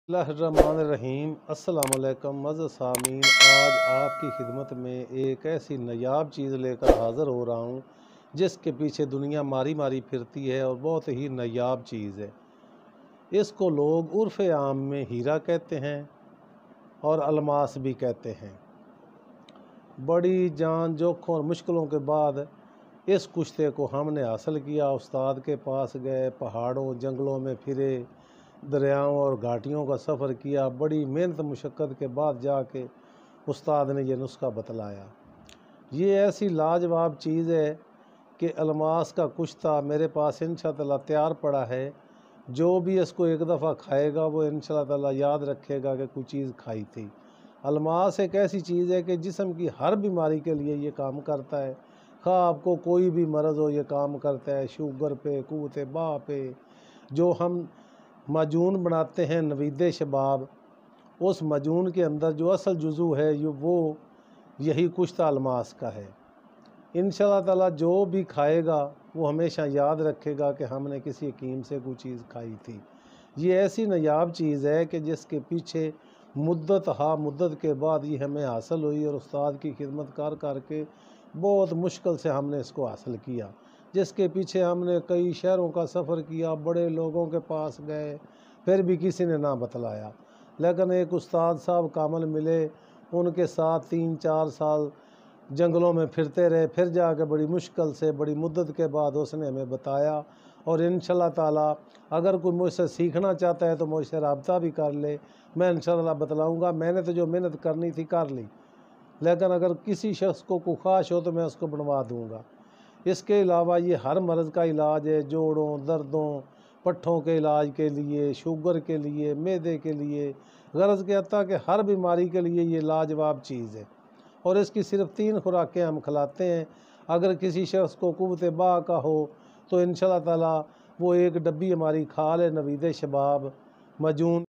बिस्मिल्लाहिर्रहमानिर्रहीम। अस्सलामुअलैकुम मज़ सामीन। आज आपकी खिदमत में एक ऐसी नायाब चीज़ लेकर हाज़िर हो रहा हूँ जिसके पीछे दुनिया मारी मारी फिरती है और बहुत ही नायाब चीज़ है। इसको लोग उर्फ़ आम में हीरा कहते हैं और अलमास भी कहते हैं। बड़ी जान जोखों और मुश्किलों के बाद इस कुश्ते को हमने हासिल किया। उस्ताद के पास गए, पहाड़ों जंगलों में फिरे, दरियाओं और घाटियों का सफ़र किया। बड़ी मेहनत मुशक्क़त के बाद जाके उस्ताद ने यह नुस्खा बतलाया। ये ऐसी लाजवाब चीज़ है कि अलमास का कुश्ता मेरे पास इंशाअल्लाह तैयार पड़ा है। जो भी इसको एक दफ़ा खाएगा वो इंशाअल्लाह याद रखेगा कि कोई चीज़ खाई थी। अलमास एक ऐसी चीज़ है कि जिस्म की हर बीमारी के लिए ये काम करता है। खा आपको कोई भी मर्ज़ हो ये काम करता है। शुगर पे, क़ुव्वत बाह पे, जो हम माजून बनाते हैं नवीद शबाब, उस माजून के अंदर जो असल जुज़ू है वो यही कुश्ता अलमास का है। इंशाअल्लाह ताला जो भी खाएगा वो हमेशा याद रखेगा कि हमने किसी हकीम से कोई चीज़ खाई थी। ये ऐसी नायाब चीज़ है कि जिसके पीछे मुद्दत के बाद ये हमें हासिल हुई और उस्ताद की खिदमत कर के बहुत मुश्किल से हमने इसको हासिल किया। जिसके पीछे हमने कई शहरों का सफ़र किया, बड़े लोगों के पास गए, फिर भी किसी ने ना बतलाया। लेकिन एक उस्ताद साहब कामिल मिले, उनके साथ 3-4 साल जंगलों में फिरते रहे। फिर जाकर बड़ी मुश्किल से बड़ी मुद्दत के बाद उसने हमें बताया। और इंशाअल्लाह ताला अगर कोई मुझसे सीखना चाहता है तो मुझसे रब्ता भी कर ले, मैं इंशाअल्लाह बतलाऊँगा। मैंने तो जो मेहनत करनी थी कर ली, लेकिन अगर किसी शख्स को ख्वाहिश हो तो मैं उसको बनवा दूँगा। इसके अलावा ये हर मर्ज़ का इलाज है। जोड़ों, दर्दों, पट्ठों के इलाज के लिए, शुगर के लिए, मैदे के लिए, गरज़ के हत्ता कि हर बीमारी के लिए ये लाजवाब चीज़ है। और इसकी सिर्फ 3 खुराकें हम खिलाते हैं। अगर किसी शख्स को क़ुव्वत बाह का हो तो इंशाअल्लाह ताला वो एक डब्बी हमारी खा ले नवीद शबाब माजून।